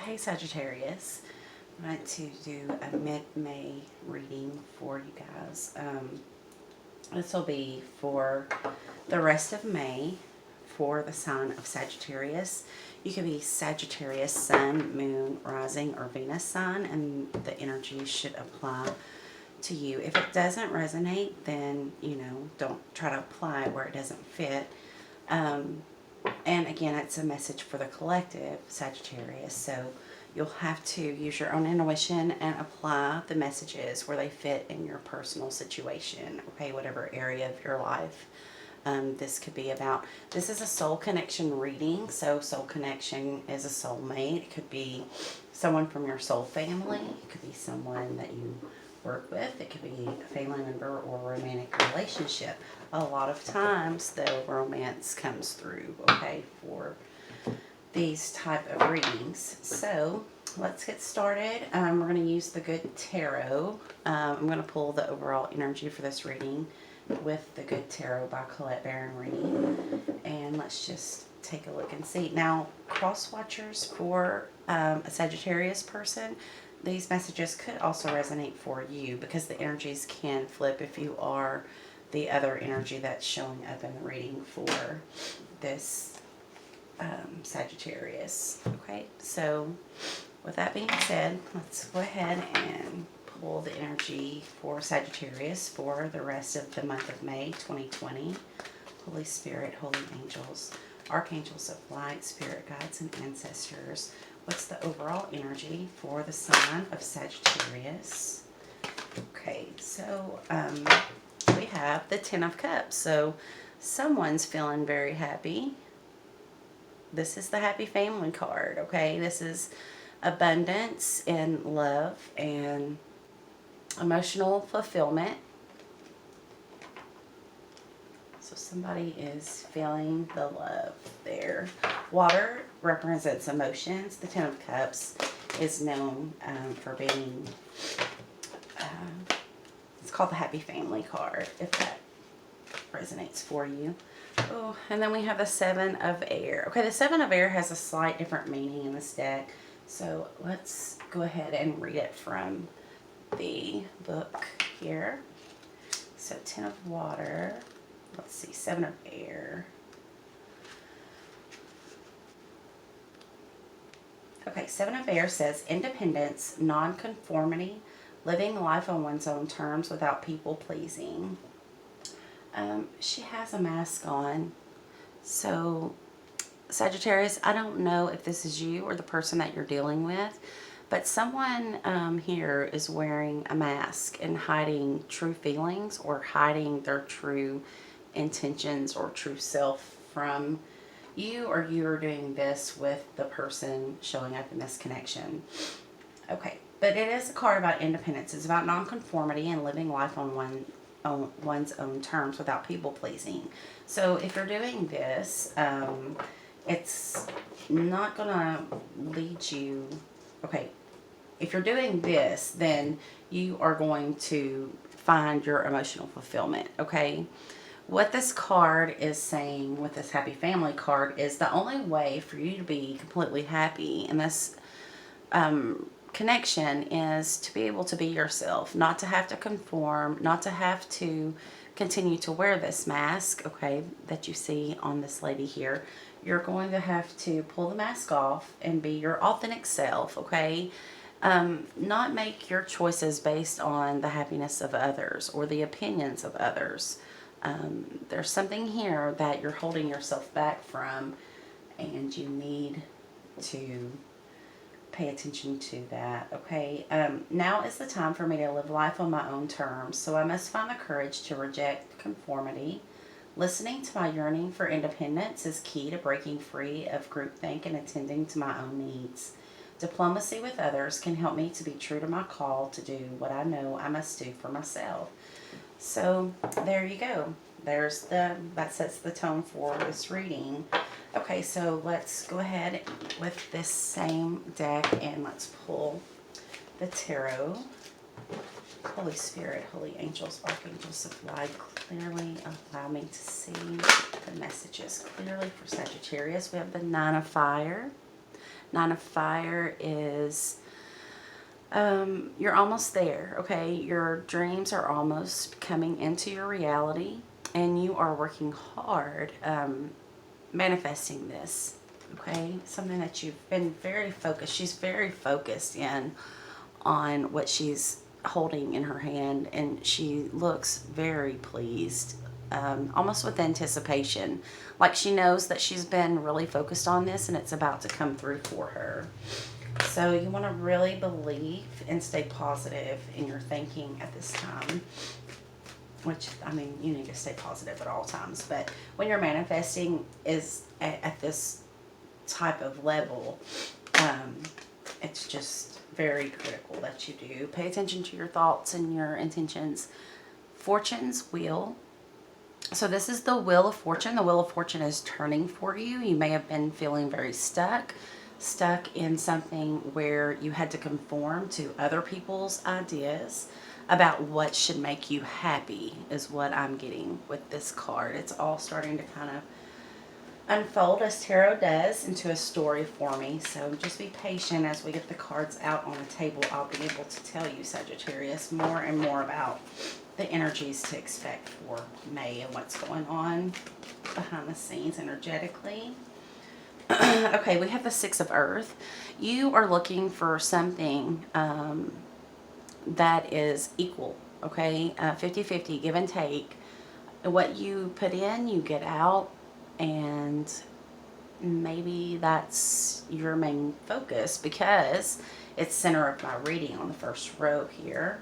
Hey Sagittarius, I want to do a mid-May reading for you guys. This will be for the rest of May for the sign of Sagittarius. You could be Sagittarius Sun, Moon, Rising, or Venus sign, and the energy should apply to you. If it doesn't resonate, then, don't try to apply it where it doesn't fit. And again, it's a message for the collective, Sagittarius. So you'll have to use your own intuition and apply the messages where they fit in your personal situation, okay, whatever area of your life this could be about. This is a soul connection reading. So soul connection is a soulmate. It could be someone from your soul family. It could be someone that you work with. It could be a family member or romantic relationship. A lot of times the romance comes through, okay, for these type of readings. So let's get started. We're going to use the Good Tarot. I'm going to pull the overall energy for this reading with the Good Tarot by Colette Baron reading. And let's just take a look and see. Now, cross watchers for a Sagittarius person, these messages could also resonate for you because the energies can flip if you are the other energy that's showing up in the reading for this Sagittarius. Okay, so with that being said, let's go ahead and pull the energy for Sagittarius for the rest of the month of May 2020. Holy Spirit, Holy Angels, Archangels of Light, Spirit Guides, and Ancestors. What's the overall energy for the sign of Sagittarius? Okay, so we have the Ten of Cups. So someone's feeling very happy. This is the Happy Family card, okay? This is abundance and love and emotional fulfillment. So somebody is feeling the love there. Water represents emotions. The Ten of Cups is known for being, it's called the Happy Family card, if that resonates for you. Oh, and then we have the Seven of Air. Okay, the Seven of Air has a slight different meaning in this deck. So let's go ahead and read it from the book here. So 10 of Water. Let's see, 7 of Air. Okay, 7 of Air says independence, non-conformity, living life on one's own terms without people pleasing. She has a mask on. So, Sagittarius, I don't know if this is you or the person that you're dealing with, but someone here is wearing a mask and hiding true feelings or hiding their true intentions or true self from you, or you are doing this with the person showing up in this connection. Okay, but it is a card about independence. It's about nonconformity and living life on one's own terms without people pleasing. So if you're doing this, it's not gonna lead you. Okay, if you're doing this, then you are going to find your emotional fulfillment. Okay, what this card is saying with this Happy Family card is the only way for you to be completely happy in this connection is to be able to be yourself, not to have to conform, not to have to continue to wear this mask, okay, that you see on this lady here. You're going to have to pull the mask off and be your authentic self, okay? Not make your choices based on the happiness of others or the opinions of others. There's something here that you're holding yourself back from, and you need to pay attention to that, okay? Now is the time for me to live life on my own terms, so I must find the courage to reject conformity. Listening to my yearning for independence is key to breaking free of groupthink and attending to my own needs. Diplomacy with others can help me to be true to my call to do what I know I must do for myself. So there you go. That sets the tone for this reading. Okay, so let's go ahead with this same deck and let's pull the tarot. Holy Spirit, Holy Angels, Archangels of Light, clearly allow me to see the messages clearly for Sagittarius. We have the Nine of Fire, Nine of Fire is you're almost there, okay? Your dreams are almost coming into your reality, and you are working hard manifesting this, okay? Something that you've been very focused. She's very focused in on what she's holding in her hand, and she looks very pleased, almost with anticipation. Like she knows that she's been really focused on this and it's about to come through for her. So you want to really believe and stay positive in your thinking at this time. Which, I mean, you need to stay positive at all times. But when you're manifesting is at this type of level, it's just very critical that you do. Pay attention to your thoughts and your intentions. Fortune's wheel. So this is the Wheel of Fortune. The Wheel of Fortune is turning for you. You may have been feeling very stuck in something where you had to conform to other people's ideas about what should make you happy, is what I'm getting with this card. It's all starting to kind of unfold, as tarot does, into a story for me. So just be patient as we get the cards out on the table. I'll be able to tell you, Sagittarius, more and more about the energies to expect for May and what's going on behind the scenes energetically. Okay, we have the Six of Earth. You are looking for something that is equal, okay? 50-50, give and take. What you put in, you get out, and maybe that's your main focus because it's center of my reading on the first row here.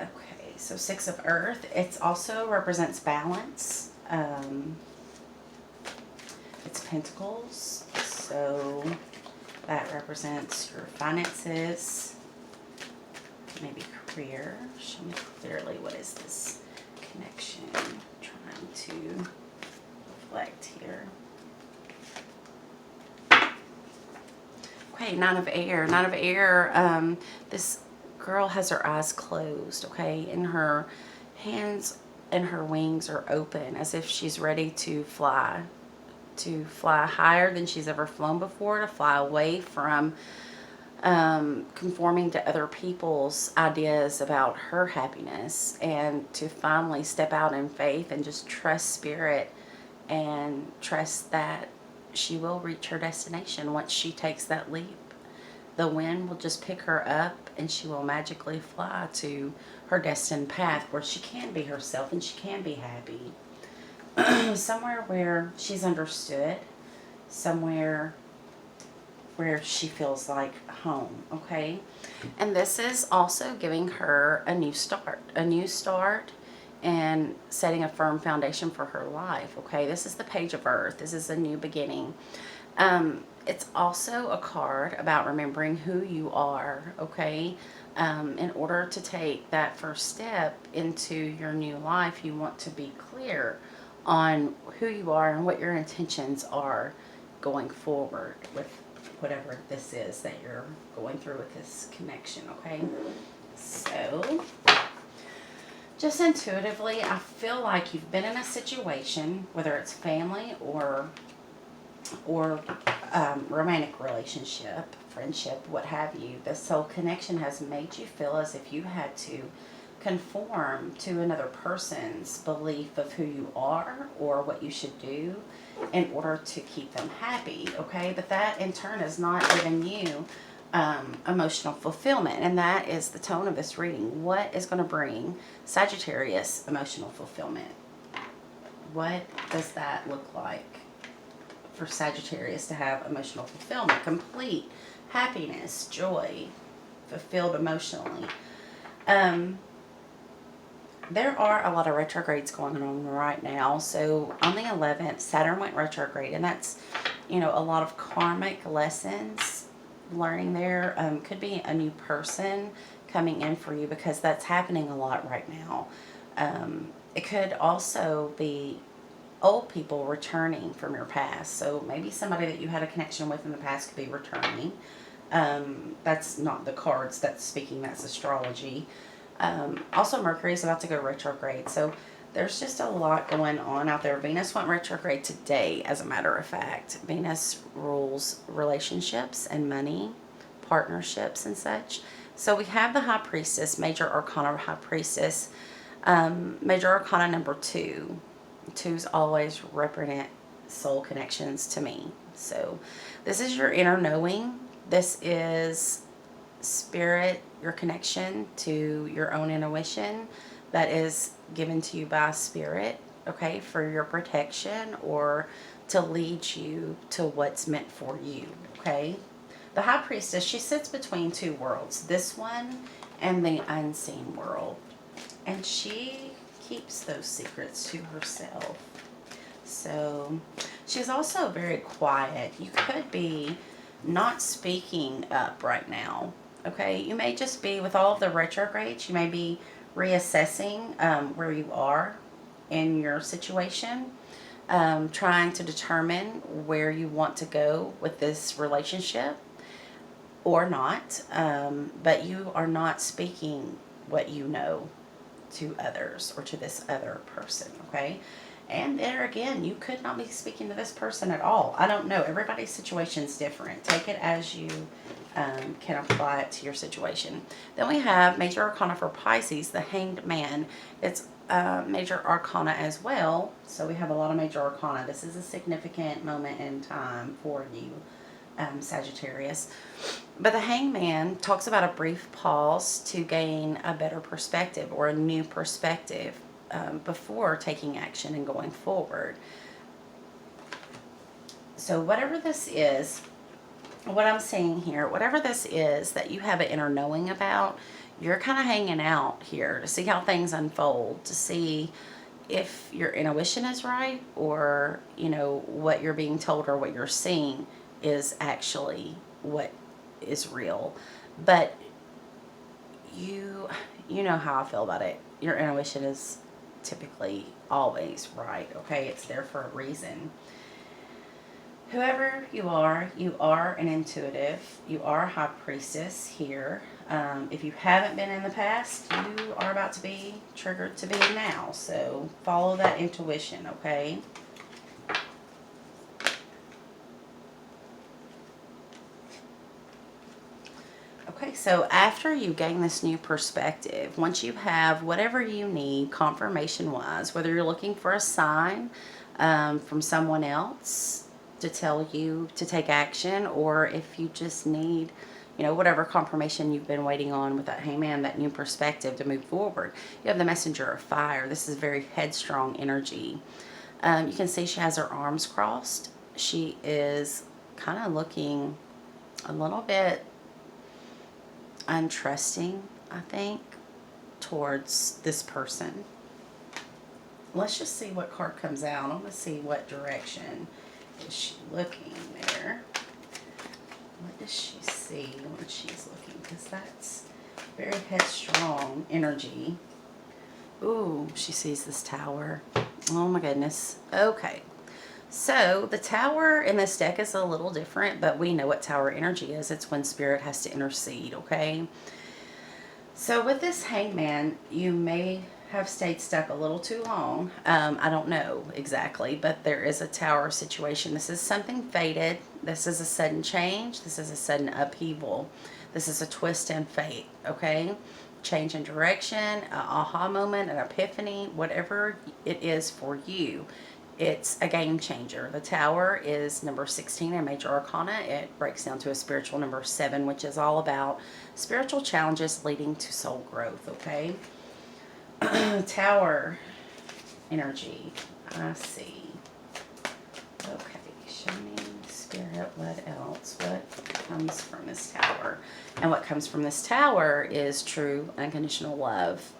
Okay, so Six of Earth. It also represents balance. It's Pentacles, so that represents your finances, maybe career. Show me clearly, what is this connection? I'm trying to reflect here. Okay, Nine of Air. Nine of Air, this girl has her eyes closed, okay, and her hands and her wings are open as if she's ready to fly higher than she's ever flown before, to fly away from conforming to other people's ideas about her happiness, and to finally step out in faith and just trust spirit and trust that she will reach her destination once she takes that leap. The wind will just pick her up and she will magically fly to her destined path where she can be herself and she can be happy. Somewhere where she's understood, somewhere where she feels like home, okay? And this is also giving her a new start and setting a firm foundation for her life, okay? This is the Page of Earth. This is a new beginning. It's also a card about remembering who you are, okay? In order to take that first step into your new life, you want to be clear on who you are and what your intentions are going forward with whatever this is that you're going through with this connection, okay? So, just intuitively, I feel like you've been in a situation, whether it's family or romantic relationship, friendship, what have you. The soul connection has made you feel as if you had to conform to another person's belief of who you are or what you should do in order to keep them happy, okay? But that in turn is not giving you emotional fulfillment, and that is the tone of this reading. What is going to bring Sagittarius emotional fulfillment? What does that look like for Sagittarius to have emotional fulfillment, complete happiness, joy, fulfilled emotionally? There are a lot of retrogrades going on right now. So on the 11th, Saturn went retrograde, and that's, you know, a lot of karmic lessons learning there. Could be a new person coming in for you because that's happening a lot right now. It could also be old people returning from your past. So maybe somebody that you had a connection with in the past could be returning. That's not the cards that's speaking, that's astrology. Also, Mercury is about to go retrograde. So There's just a lot going on out there. Venus went retrograde today, as a matter of fact. Venus rules relationships and money, partnerships and such. So we have the High Priestess, Major Arcana High Priestess, Major Arcana number 2. 2s always represent soul connections to me. So this is your inner knowing. This is spirit, your connection to your own intuition that is given to you by spirit, okay, for your protection or to lead you to what's meant for you, okay? The High Priestess, she sits between 2 worlds, this one and the unseen world. And she keeps those secrets to herself. So she's also very quiet. You could be not speaking up right now, okay? You may just be, with all of the retrogrades, you may be reassessing where you are in your situation, trying to determine where you want to go with this relationship or not, but you are not speaking what you know to others or to this other person, okay? And there again, you could not be speaking to this person at all. I don't know. Everybody's situation is different. Take it as you can apply it to your situation. Then we have Major Arcana for Pisces, the Hanged Man. It's Major Arcana as well. So we have a lot of Major Arcana. This is a significant moment in time for you, Sagittarius. But the Hanged Man talks about a brief pause to gain a better perspective or a new perspective before taking action and going forward. So whatever this is, what I'm seeing here, whatever this is that you have an inner knowing about, you're kind of hanging out here to see how things unfold, to see if your intuition is right or, you know, what you're being told or what you're seeing is actually what is real. But you know how I feel about it. Your intuition is typically always right, okay? It's there for a reason. Whoever you are an intuitive. You are a High Priestess here. If you haven't been in the past, you are about to be triggered to be now. So follow that intuition, okay? Okay, so after you gain this new perspective, once you have whatever you need confirmation-wise, whether you're looking for a sign from someone else to tell you to take action, or if you just need, you know, whatever confirmation you've been waiting on with that hangman, that new perspective to move forward. You have the Messenger of Fire. This is very headstrong energy. You can see she has her arms crossed. She is kind of looking a little bit untrusting, I think, towards this person. Let's just see what card comes out. I want to see what direction is she looking there. What does she see when she's looking? Because that's very headstrong energy. Ooh, she sees this tower. Oh my goodness. Okay. So the tower in this deck is a little different, but we know what tower energy is. It's when spirit has to intercede, okay? So with this hangman, you may have stayed stuck a little too long. I don't know exactly, but there is a tower situation. This is something fated. This is a sudden change. This is a sudden upheaval. This is a twist in fate, okay? Change in direction, an aha moment, an epiphany, whatever it is for you. It's a game changer. The tower is number 16 in Major Arcana. It breaks down to a spiritual number 7, which is all about spiritual challenges leading to soul growth, okay? Tower energy. I see. Okay, show me, Spirit, what else? What comes from this tower? And what comes from this tower is true unconditional love,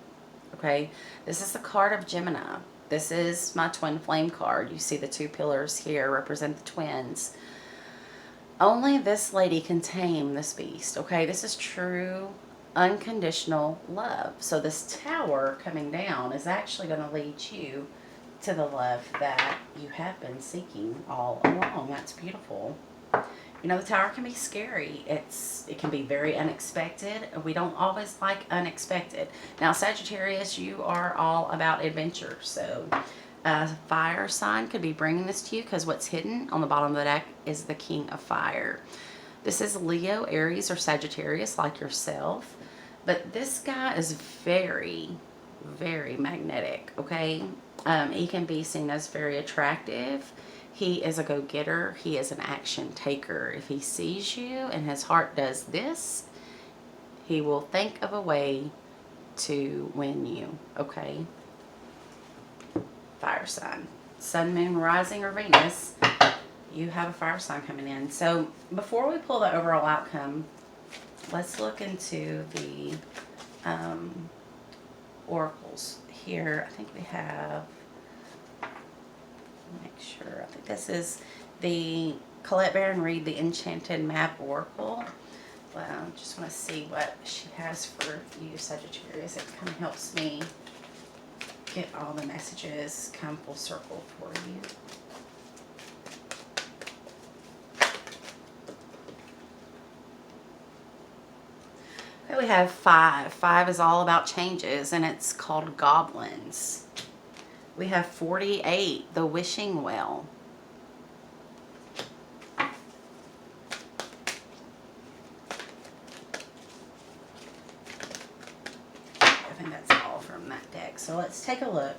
okay? This is the card of Gemini. This is my twin flame card. You see the 2 pillars here represent the twins. Only this lady can tame this beast, okay? This is true unconditional love. So this tower coming down is actually going to lead you to the love that you have been seeking all along. That's beautiful. You know, the Tower can be scary. It can be very unexpected. We don't always like unexpected. Now, Sagittarius, you are all about adventure. So, a fire sign could be bringing this to you because what's hidden on the bottom of the deck is the King of Fire. This is Leo, Aries, or Sagittarius like yourself. But this guy is very, very magnetic, okay? He can be seen as very attractive. He is a go-getter. He is an action taker. If he sees you and his heart does this, he will think of a way to win you, okay? Fire sign. Sun, moon, rising, or Venus, you have a fire sign coming in. So before we pull the overall outcome, let's look into the oracles here. I think we have... Make sure. I think this is the Colette Baron Reed, the Enchanted Map Oracle. Well, just want to see what she has for you, Sagittarius. It kind of helps me get all the messages come full circle for you. Okay, we have 5. 5 is all about changes, and it's called goblins. We have 48, the Wishing Well. I think that's all from that deck. So let's take a look.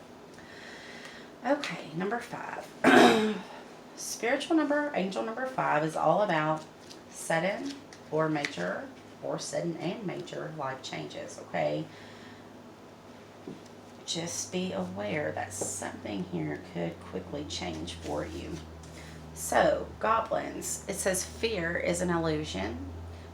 Okay, number 5. Spiritual number, angel number 5 is all about sudden or major, or sudden and major life changes, okay? Just be aware that something here could quickly change for you. So, goblins. It says fear is an illusion.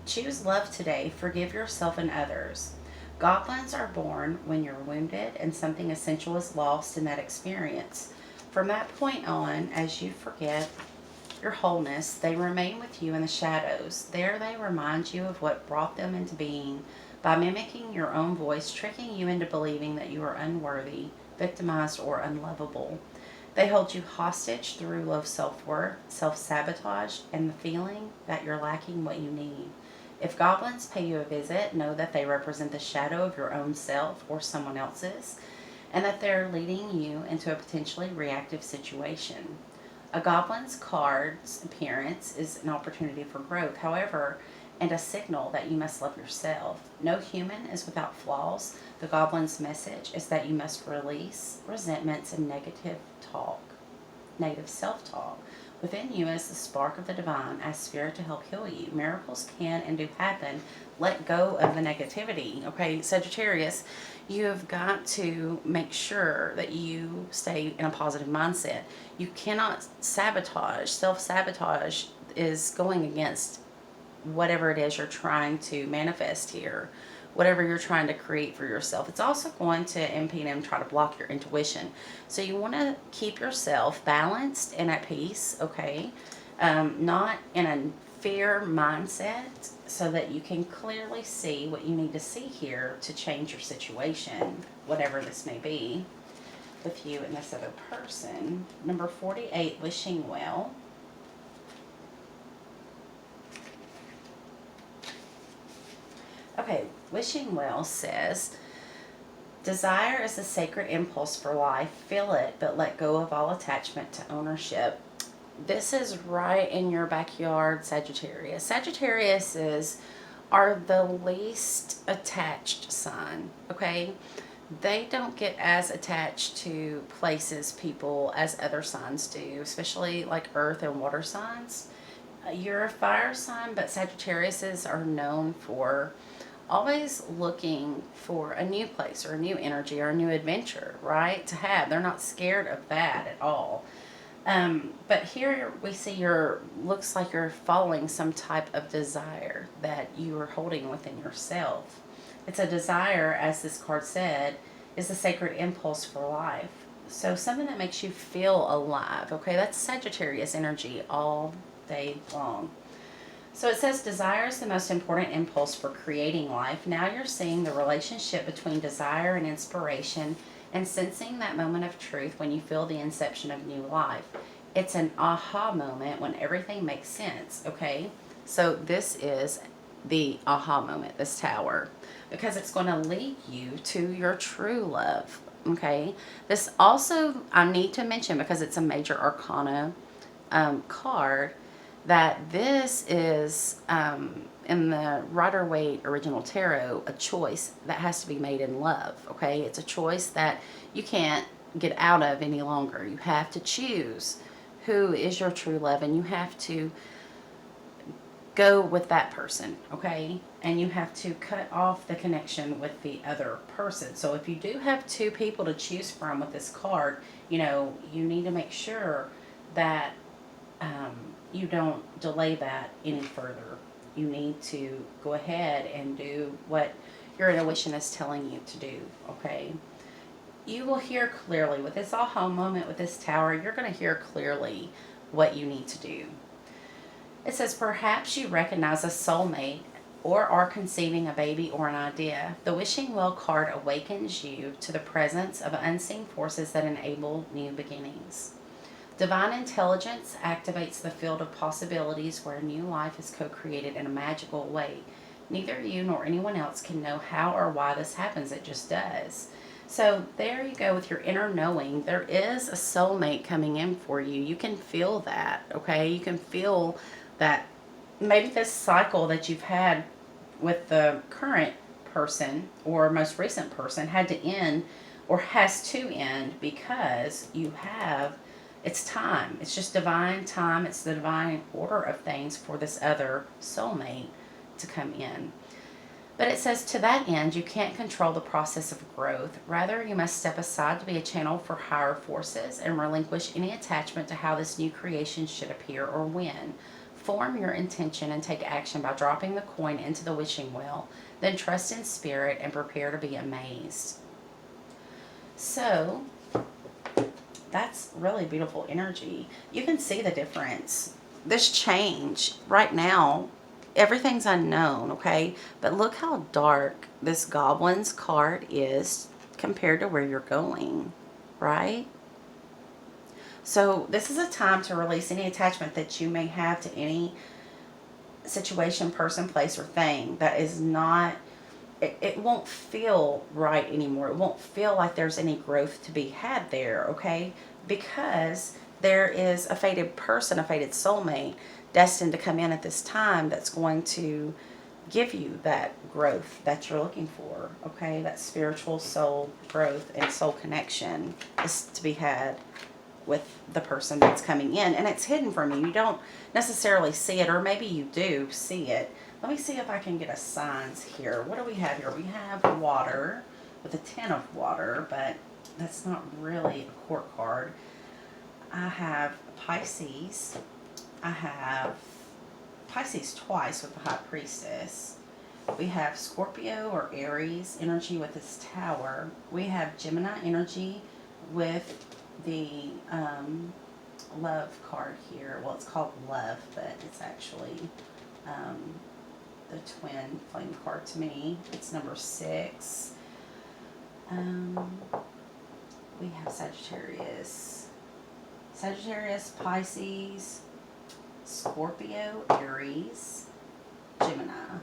Choose love today. Forgive yourself and others. Goblins are born when you're wounded and something essential is lost in that experience. From that point on, as you forget your wholeness, they remain with you in the shadows. There they remind you of what brought them into being, by mimicking your own voice, tricking you into believing that you are unworthy, victimized, or unlovable. They hold you hostage through low self-worth, self-sabotage, and the feeling that you're lacking what you need. If goblins pay you a visit, know that they represent the shadow of your own self or someone else's, and that they're leading you into a potentially reactive situation. A goblin's card's appearance is an opportunity for growth. However, and a signal that you must love yourself. No human is without flaws. The goblin's message is that you must release resentments and negative self-talk. Within you is the spark of the divine. Ask Spirit to help heal you. Miracles can and do happen. Let go of the negativity. Okay, Sagittarius, you have got to make sure that you stay in a positive mindset. You cannot sabotage. Self-sabotage is going against whatever it is you're trying to manifest here, whatever you're trying to create for yourself. It's also going to impede and try to block your intuition. So you want to keep yourself balanced and at peace, okay? Not in a fear mindset, so that you can clearly see what you need to see here to change your situation, whatever this may be, with you and this other person. Number 48, Wishing Well. Okay, Wishing Well says, desire is a sacred impulse for life. Feel it, but let go of all attachment to ownership. This is right in your backyard, Sagittarius. Sagittarius are the least attached sign, okay? They don't get as attached to places, people, as other signs do, especially like earth and water signs. You're a fire sign, but Sagittariuses are known for always looking for a new place or a new energy or a new adventure, right? To have. They're not scared of that at all. But here we see looks like you're following some type of desire that you are holding within yourself. It's a desire, as this card said, is a sacred impulse for life. So something that makes you feel alive, okay? That's Sagittarius energy all day long. So it says desire is the most important impulse for creating life. Now you're seeing the relationship between desire and inspiration and sensing that moment of truth when you feel the inception of new life. It's an aha moment when everything makes sense, okay? So this is the aha moment, this Tower, because it's going to lead you to your true love. Okay. This also, I need to mention, because it's a major arcana card, that this is in the Rider-Waite original tarot, a choice that has to be made in love. Okay. It's a choice that you can't get out of any longer. You have to choose who is your true love, and you have to go with that person, okay? And you have to cut off the connection with the other person. So if you do have two people to choose from with this card, you know, you need to make sure that you don't delay that any further. You need to go ahead and do what your intuition is telling you to do, okay? You will hear clearly with this aha moment, with this Tower, you're going to hear clearly what you need to do. It says, perhaps you recognize a soulmate or are conceiving a baby or an idea. The wishing well card awakens you to the presence of unseen forces that enable new beginnings. Divine intelligence activates the field of possibilities where new life is co-created in a magical way. Neither you nor anyone else can know how or why this happens. It just does. So there you go with your inner knowing. There is a soulmate coming in for you. You can feel that, okay? You can feel that maybe this cycle that you've had with the current person or most recent person had to end or has to end, because you have, it's time. It's just divine time. It's the divine order of things for this other soulmate to come in. But it says, to that end, you can't control the process of growth. Rather, you must step aside to be a channel for higher forces and relinquish any attachment to how this new creation should appear or when. Form your intention and take action by dropping the coin into the wishing well. Then trust in spirit and prepare to be amazed. So, that's really beautiful energy. You can see the difference. This change right now, everything's unknown, okay? But look how dark this Goblin's card is compared to where you're going, right? So this is a time to release any attachment that you may have to any situation, person, place, or thing that is not, it won't feel right anymore. It won't feel like there's any growth to be had there, okay? Because there is a fated person, a fated soulmate destined to come in at this time that's going to give you that growth that you're looking for, okay? That spiritual soul growth and soul connection is to be had with the person that's coming in, and it's hidden from you. You don't necessarily see it, or maybe you do see it. Let me see if I can get a signs here. What do we have here? We have water with a 10 of water, but that's not really a court card. I have Pisces. I have Pisces twice with the High Priestess. We have Scorpio or Aries energy with this Tower. We have Gemini energy with the love card here. Well, it's called love, but it's actually the twin flame card to me. It's number 6. We have Sagittarius, Pisces, Scorpio, Aries, Gemini.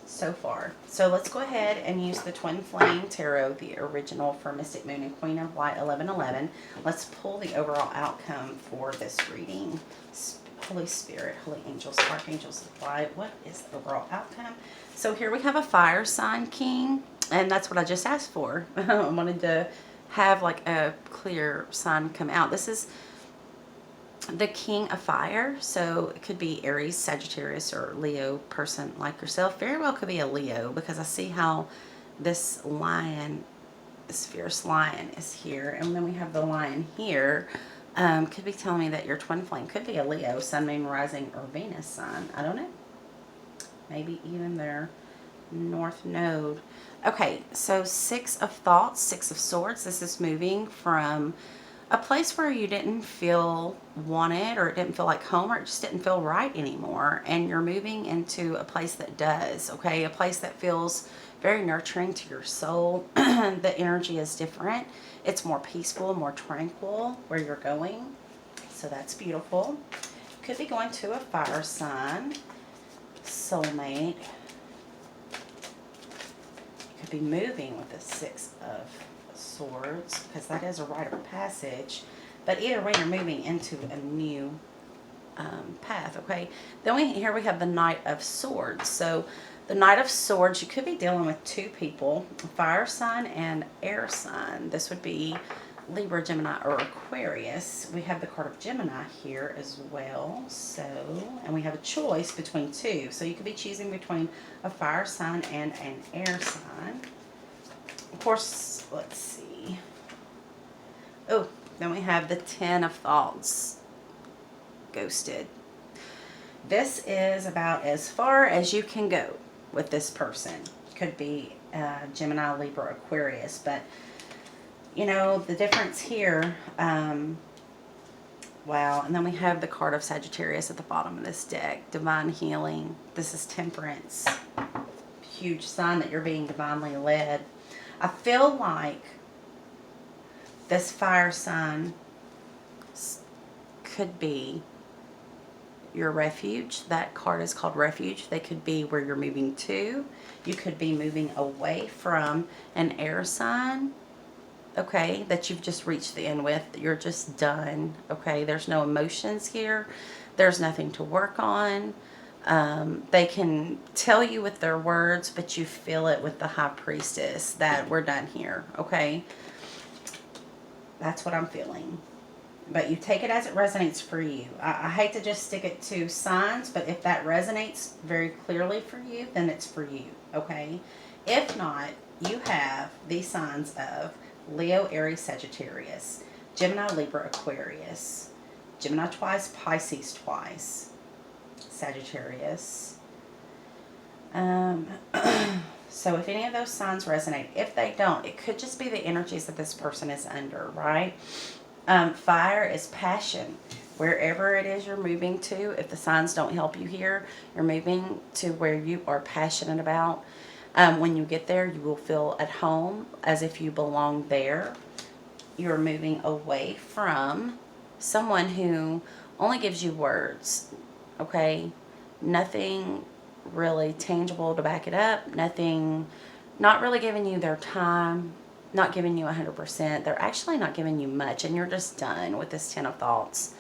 So far. So let's go ahead and use the Twin Flame Tarot, the original for Mystic Moon and Queen of Light 1111. Let's pull the overall outcome for this reading. Holy Spirit, Holy Angels, Archangels of Light, what is the overall outcome? So here we have a fire sign king, and that's what I just asked for. I wanted to have like a clear sign come out. This is the King of Fire, so it could be Aries, Sagittarius, or Leo person like yourself. Very well could be a Leo, because I see how this lion, this fierce lion is here. And then we have the lion here. Could be telling me that your twin flame could be a Leo, Sun, Moon, Rising, or Venus sign. I don't know. Maybe even their North Node. Okay, so 6 of Thoughts, 6 of Swords. This is moving from a place where you didn't feel wanted, or it didn't feel like home, or it just didn't feel right anymore, and you're moving into a place that does, okay? A place that feels very nurturing to your soul. The energy is different. It's more peaceful, more tranquil where you're going. So that's beautiful. could be going to a fire sign, soulmate. You could be moving with the Six of Swords, because that is a rite of passage. But either way, you're moving into a new path, okay? Then here we have the Knight of Swords. So the Knight of Swords, you could be dealing with two people, a fire sign and air sign. This would be Libra, Gemini, or Aquarius. We have the card of Gemini here as well. So, and we have a choice between two. So you could be choosing between a fire sign and an air sign. Of course, let's see. Oh, then we have the Ten of Thoughts. Ghosted. This is about as far as you can go with this person. Could be Gemini, Libra, Aquarius, but you know the difference here. Wow, and then we have the card of Sagittarius at the bottom of this deck. Divine healing. This is Temperance. Huge sign that you're being divinely led. I feel like this fire sign could be your refuge. That card is called Refuge. They could be where you're moving to. You could be moving away from an air sign, okay, that you've just reached the end with. You're just done, okay? There's no emotions here. There's nothing to work on. They can tell you with their words, but you feel it with the High Priestess that we're done here, okay? That's what I'm feeling. But you take it as it resonates for you. I hate to just stick it to signs, but if that resonates very clearly for you, then it's for you, okay? If not, you have these signs of Leo, Aries, Sagittarius, Gemini, Libra, Aquarius, Gemini twice, Pisces twice, Sagittarius. So if any of those signs resonate, if they don't, it could just be the energies that this person is under, right? Fire is passion. Wherever it is you're moving to, if the signs don't help you here, you're moving to where you are passionate about. When you get there, you will feel at home, as if you belong there. You're moving away from someone who only gives you words, okay? Nothing really tangible to back it up. Nothing, not really giving you their time. Not giving you 100%. They're actually not giving you much, and you're just done with this Ten of Thoughts.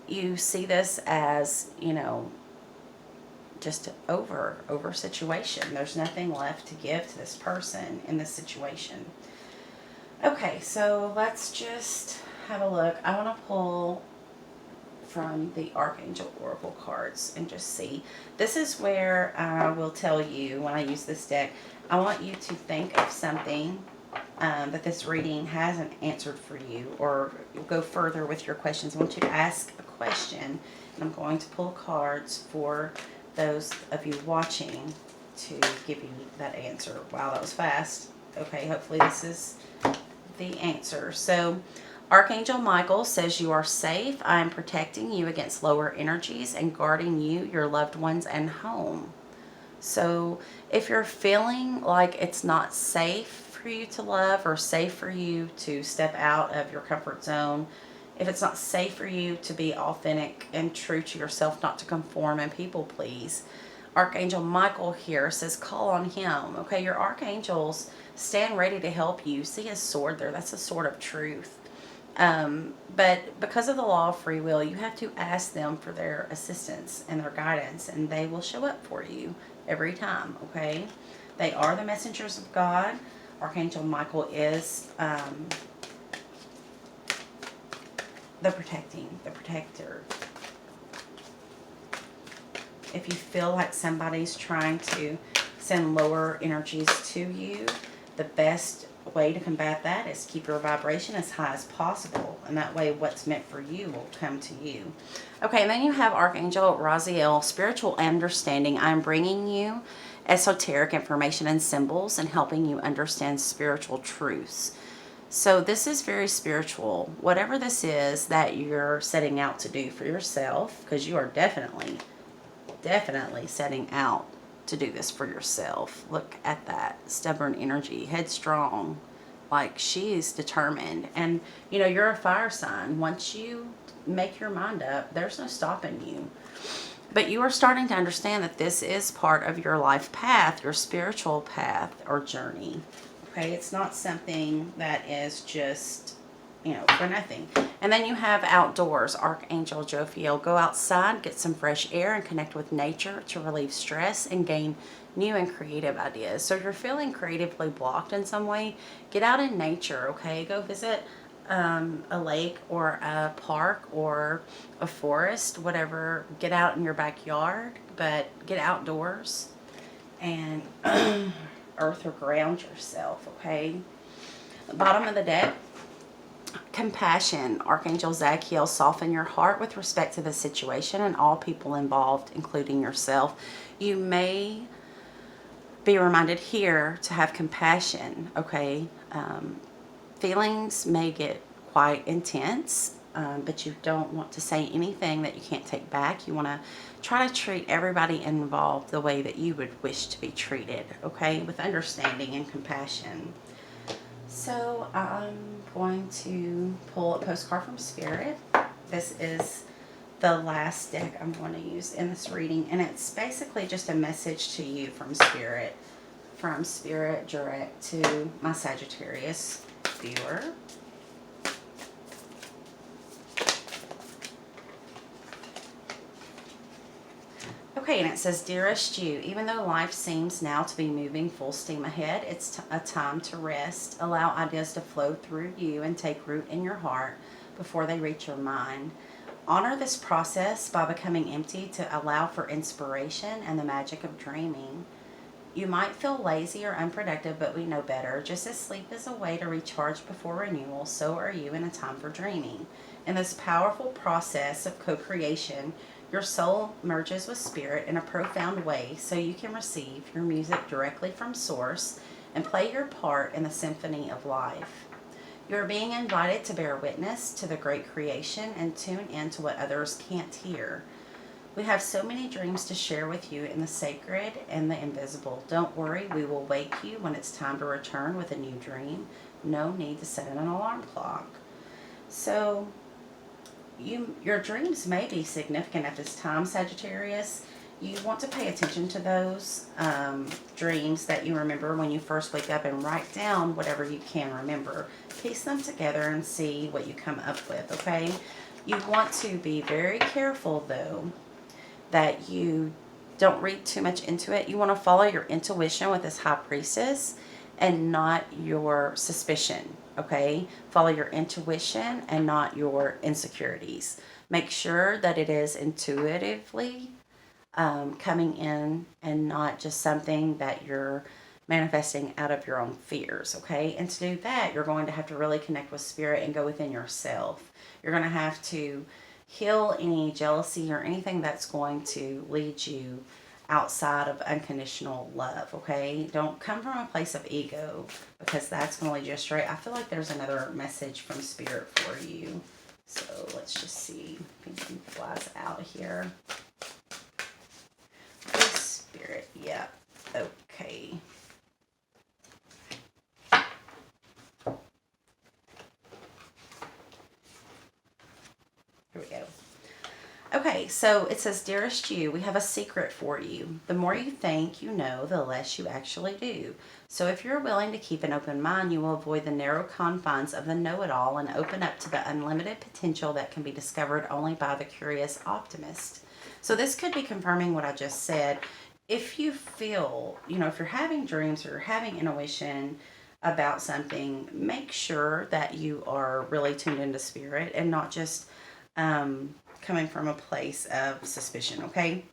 You see this as, you know, just over situation. There's nothing left to give to this person in this situation. Okay, so let's just have a look. I want to pull from the Archangel Oracle cards and just see. This is where I will tell you when I use this deck, I want you to think of something that this reading hasn't answered for you, or go further with your questions. I want you to ask a question, and I'm going to pull cards for those of you watching to give you that answer. Wow, that was fast. Okay, hopefully this is the answer. So Archangel Michael says you are safe. I am protecting you against lower energies and guarding you, your loved ones, and home. So if you're feeling like it's not safe for you to love, or safe for you to step out of your comfort zone, if it's not safe for you to be authentic and true to yourself, not to conform and people please, Archangel Michael here says call on him. Okay, your archangels stand ready to help you. See his sword there? That's a sword of truth. But because of the law of free will, you have to ask them for their assistance and their guidance, and they will show up for you every time, okay? They are the messengers of God. Archangel Michael is the protector. If you feel like somebody's trying to send lower energies to you, the best way to combat that is keep your vibration as high as possible, and that way what's meant for you will come to you. Okay, and then you have Archangel Raziel, spiritual understanding. I'm bringing you esoteric information and symbols and helping you understand spiritual truths. So this is very spiritual. Whatever this is that you're setting out to do for yourself, because you are definitely setting out to do this for yourself. Look at that stubborn energy, headstrong, Like, she's determined. And, you know, you're a fire sign. Once you make your mind up, there's no stopping you. But you are starting to understand that this is part of your life path, your spiritual path or journey. Okay, it's not something that is just, you know, for nothing. And then you have outdoors, Archangel Jophiel. Go outside, get some fresh air, and connect with nature to relieve stress and gain new and creative ideas. So if you're feeling creatively blocked in some way, get out in nature, okay? Go visit a lake or a park or a forest, whatever. Get out in your backyard, but get outdoors and earth or ground yourself, okay? The bottom of the deck, compassion. Archangel Zachiel, soften your heart with respect to the situation and all people involved, including yourself. You may be reminded here to have compassion, okay? Feelings may get quite intense, but you don't want to say anything that you can't take back. You want to try to treat everybody involved the way that you would wish to be treated, okay? With understanding and compassion. So I'm going to pull a postcard from Spirit. This is the last deck I'm going to use in this reading, and it's basically just a message to you from Spirit direct to my Sagittarius viewer. Okay, and it says, Dearest you, even though life seems now to be moving full steam ahead, it's a time to rest. Allow ideas to flow through you and take root in your heart before they reach your mind. Honor this process by becoming empty to allow for inspiration and the magic of dreaming. You might feel lazy or unproductive, but we know better. Just as sleep is a way to recharge before renewal, so are you in a time for dreaming. In this powerful process of co-creation, your soul merges with spirit in a profound way so you can receive your music directly from source and play your part in the symphony of life. You are being invited to bear witness to the great creation and tune into what others can't hear. We have so many dreams to share with you in the sacred and the invisible. Don't worry, we will wake you when it's time to return with a new dream. No need to set an alarm clock. So, your dreams may be significant at this time, Sagittarius. You want to pay attention to those dreams that you remember when you first wake up and write down whatever you can remember. Piece them together and see what you come up with, okay? You want to be very careful, though, that you don't read too much into it. You want to follow your intuition with this High Priestess and not your suspicion, okay? Follow your intuition and not your insecurities. Make sure that it is intuitively coming in and not just something that you're manifesting out of your own fears, okay? And to do that, you're going to have to really connect with spirit and go within yourself. You're going to have to heal any jealousy or anything that's going to lead you outside of unconditional love, okay? Don't come from a place of ego, because that's going to lead you astray. I feel like there's another message from spirit for you. So let's just see if anything flies out here. Spirit, yeah, okay. Here we go. Okay, so it says, Dearest you, we have a secret for you. The more you think you know, the less you actually do. So if you're willing to keep an open mind, you will avoid the narrow confines of the know-it-all and open up to the unlimited potential that can be discovered only by the curious optimist. So this could be confirming what I just said. If you feel, if you're having dreams or you're having intuition about something, make sure that you are really tuned into spirit and not just coming from a place of suspicion, okay?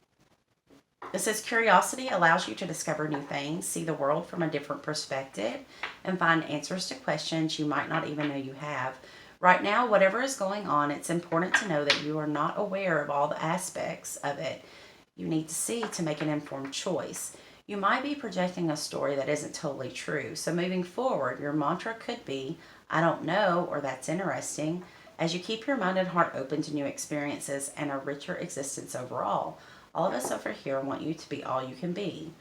It says, curiosity allows you to discover new things, see the world from a different perspective, and find answers to questions you might not even know you have. Right now, whatever is going on, it's important to know that you are not aware of all the aspects of it you need to see to make an informed choice. You might be projecting a story that isn't totally true. So moving forward, your mantra could be, I don't know, or that's interesting, as you keep your mind and heart open to new experiences and a richer existence overall. All of us over here want you to be all you can be.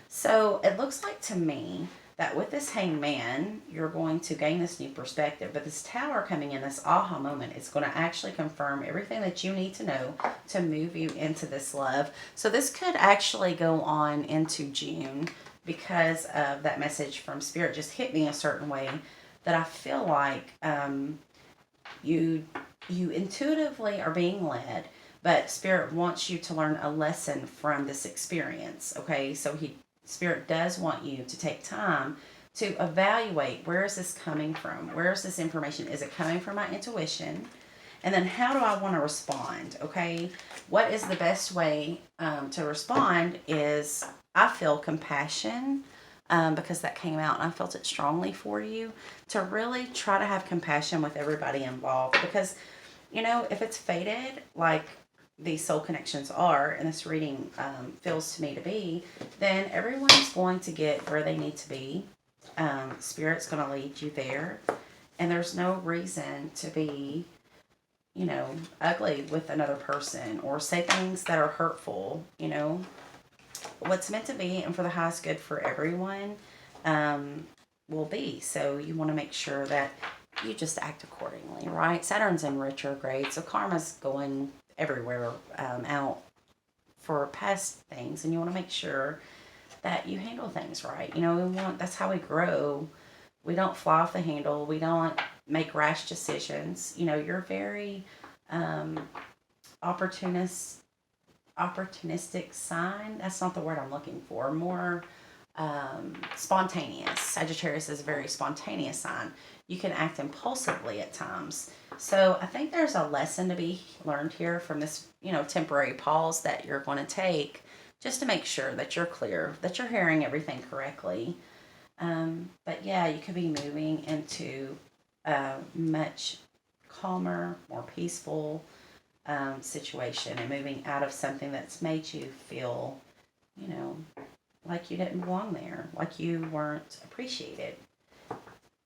So it looks like to me that with this hangman, you're going to gain this new perspective. But this tower coming in, this aha moment, is going to actually confirm everything that you need to know to move you into this love. So this could actually go on into June because of that message from Spirit just hit me a certain way that I feel like you intuitively are being led, but Spirit wants you to learn a lesson from this experience. Okay, so Spirit does want you to take time to evaluate, where is this coming from? Where is this information? Is it coming from my intuition? And then how do I want to respond? Okay, what is the best way to respond is, I feel compassion, because that came out and I felt it strongly for you, to really try to have compassion with everybody involved. Because, if it's fated, like these soul connections are, and this reading feels to me to be, then everyone's going to get where they need to be. Spirit's going to lead you there. And there's no reason to be, ugly with another person or say things that are hurtful. What's meant to be and for the highest good for everyone will be. So you want to make sure that you just act accordingly, right? Saturn's in retrograde, so karma's going everywhere out for past things, and you want to make sure that you handle things right. That's how we grow. We don't fly off the handle. We don't make rash decisions. You're very opportunistic sign. That's not the word I'm looking for. More spontaneous. Sagittarius is a very spontaneous sign. You can act impulsively at times. So I think there's a lesson to be learned here from this, temporary pause that you're going to take, just to make sure that you're clear, that you're hearing everything correctly. But yeah, you could be moving into a much calmer, more peaceful situation, and moving out of something that's made you feel, like you didn't belong there, like you weren't appreciated.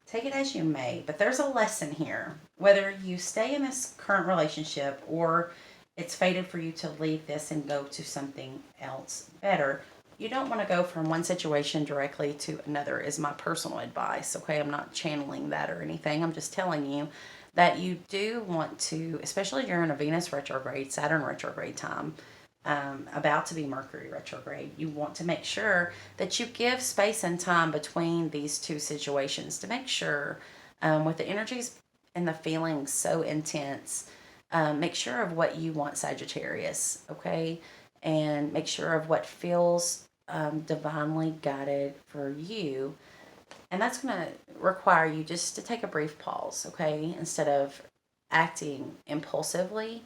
Take it as you may, but there's a lesson here. Whether you stay in this current relationship or it's fated for you to leave this and go to something else better, you don't want to go from one situation directly to another, is my personal advice. Okay, I'm not channeling that or anything. I'm just telling you that you do want to, especially during a Venus retrograde, Saturn retrograde time, about to be Mercury retrograde, you want to make sure that you give space and time between these two situations to make sure, with the energies and the feelings so intense, make sure of what you want, Sagittarius, okay? And make sure of what feels divinely guided for you. And that's going to require you just to take a brief pause, okay? Instead of acting impulsively.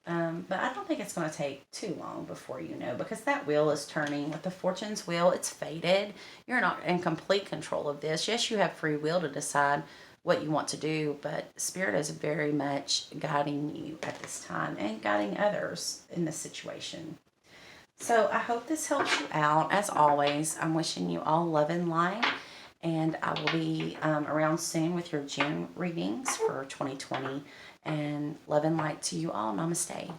But I don't think it's going to take too long before because that wheel is turning. With the Fortune's wheel, it's fated. You're not in complete control of this. Yes, you have free will to decide what you want to do, but Spirit is very much guiding you at this time and guiding others in this situation. So I hope this helps you out. As always, I'm wishing you all love and light, and I will be around soon with your June readings for 2020. And love and light to you all. Namaste.